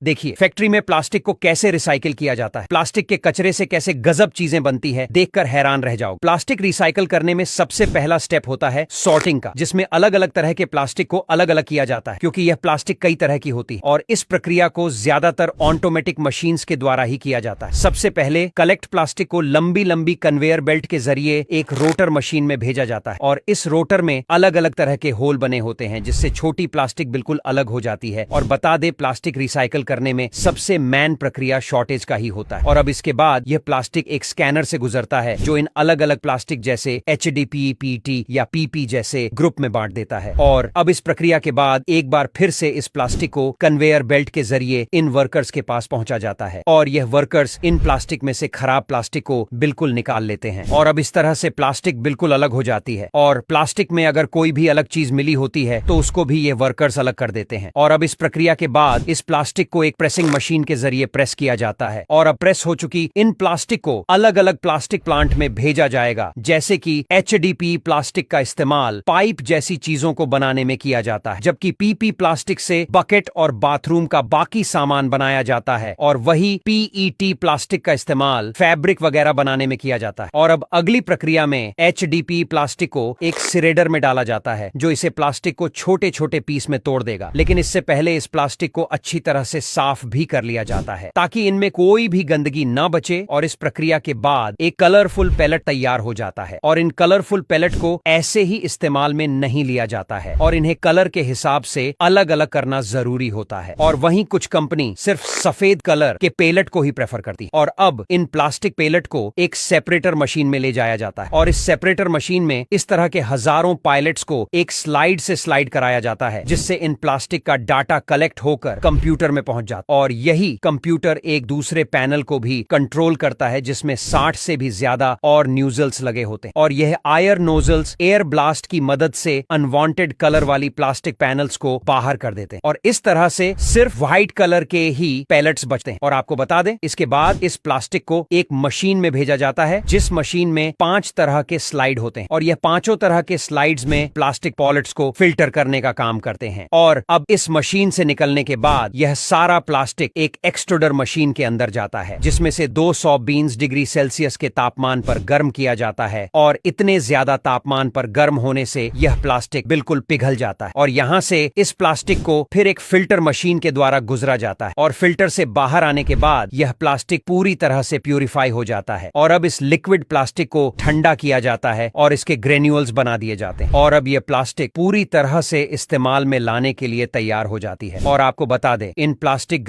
देखिए, फैक्ट्री में प्लास्टिक को कैसे रिसाइकिल किया जाता है, प्लास्टिक के कचरे से कैसे गजब चीजें बनती है, देखकर हैरान रह जाओ। प्लास्टिक रिसाइकिल करने में सबसे पहला स्टेप होता है सॉर्टिंग का, जिसमें अलग अलग तरह के प्लास्टिक को अलग अलग किया जाता है, क्योंकि यह प्लास्टिक कई तरह की होती है और इस प्रक्रिया को ज्यादातर ऑटोमेटिक मशीन्स के द्वारा ही किया जाता है। सबसे पहले कलेक्ट प्लास्टिक को लंबी लंबी कन्वेयर बेल्ट के जरिए एक रोटर मशीन में भेजा जाता है और इस रोटर में अलग अलग तरह के होल बने होते हैं, जिससे छोटी प्लास्टिक बिल्कुल अलग हो जाती है। और बता दे, प्लास्टिक रिसाइकिल करने में सबसे मैन प्रक्रिया शॉर्टेज का ही होता है। और अब इसके बाद यह प्लास्टिक एक स्कैनर से गुजरता है, जो इन अलग अलग प्लास्टिक जैसे HDPE, PT या PP जैसे ग्रुप में बांट देता है। और अब इस प्रक्रिया के बाद एक बार फिर से इस प्लास्टिक को कन्वेयर बेल्ट के जरिए इन वर्कर्स के पास पहुंचा जाता है और यह वर्कर्स इन प्लास्टिक में से खराब प्लास्टिक को बिल्कुल निकाल लेते हैं। और अब इस तरह से प्लास्टिक बिल्कुल अलग हो जाती है और प्लास्टिक में अगर कोई भी अलग चीज मिली होती है तो उसको भी ये वर्कर्स अलग कर देते हैं। और अब इस प्रक्रिया के बाद इस प्लास्टिक को एक प्रेसिंग मशीन के जरिए प्रेस किया जाता है और अब प्रेस हो चुकी इन प्लास्टिक को अलग अलग प्लास्टिक प्लांट में भेजा जाएगा, जैसे कि HDPE प्लास्टिक का इस्तेमाल पाइप जैसी चीजों को बनाने में किया जाता है, जबकि PP प्लास्टिक से बकेट और बाथरूम का बाकी सामान बनाया जाता है और वही PET प्लास्टिक का इस्तेमाल फैब्रिक वगैरह बनाने में किया जाता है। और अब अगली प्रक्रिया में HDPE प्लास्टिक को एक सिरेडर में डाला जाता है, जो इसे प्लास्टिक को छोटे छोटे पीस में तोड़ देगा। लेकिन इससे पहले इस प्लास्टिक को अच्छी तरह से साफ भी कर लिया जाता है ताकि इनमें कोई भी गंदगी ना बचे। और इस प्रक्रिया के बाद एक कलरफुल पैलेट तैयार हो जाता है और इन कलरफुल पैलेट को ऐसे ही इस्तेमाल में नहीं लिया जाता है और इन्हें कलर के हिसाब से अलग अलग करना जरूरी होता है। और वहीं कुछ कंपनी सिर्फ सफेद कलर के पैलेट को ही प्रेफर करती है। और अब इन प्लास्टिक पैलेट को एक सेपरेटर मशीन में ले जाया जाता है और इस सेपरेटर मशीन में इस तरह के हजारों पायलट्स को एक स्लाइड से स्लाइड कराया जाता है, जिससे इन प्लास्टिक का डाटा कलेक्ट होकर कंप्यूटर में पहुंच जाता है। और यही कंप्यूटर एक दूसरे पैनल को भी कंट्रोल करता है, जिसमें 60 से भी ज्यादा और नोजल्स लगे होते हैं और यह आयर नोजल्स एयर ब्लास्ट की मदद से अनवांटेड कलर वाली प्लास्टिक पैनल्स को बाहर कर देते हैं और इस तरह से सिर्फ व्हाइट कलर के ही पैलेट्स बचते हैं। और आपको बता दें, इसके बाद इस प्लास्टिक को एक मशीन में भेजा जाता है, जिस मशीन में 5 तरह के स्लाइड होते हैं और यह पांचों तरह के स्लाइड्स में प्लास्टिक पॉलिट्स को फिल्टर करने का काम करते हैं। और अब इस मशीन से निकलने के बाद यह सारा प्लास्टिक एक एक्सट्रूडर मशीन के अंदर जाता है, जिसमें से 220 डिग्री सेल्सियस के तापमान पर गर्म किया जाता है और इतने ज्यादा तापमान पर गर्म होने से यह प्लास्टिक बिल्कुल पिघल जाता है। और यहाँ से इस प्लास्टिक को फिर एक फिल्टर मशीन के द्वारा गुजरा जाता है और फिल्टर से बाहर आने के बाद यह प्लास्टिक पूरी तरह से प्यूरिफाई हो जाता है। और अब इस लिक्विड प्लास्टिक को ठंडा किया जाता है और इसके ग्रेन्यूल्स बना दिए जाते हैं और अब यह प्लास्टिक पूरी तरह से इस्तेमाल में लाने के लिए तैयार हो जाती है। और आपको बता दें, इन प्लास्टिक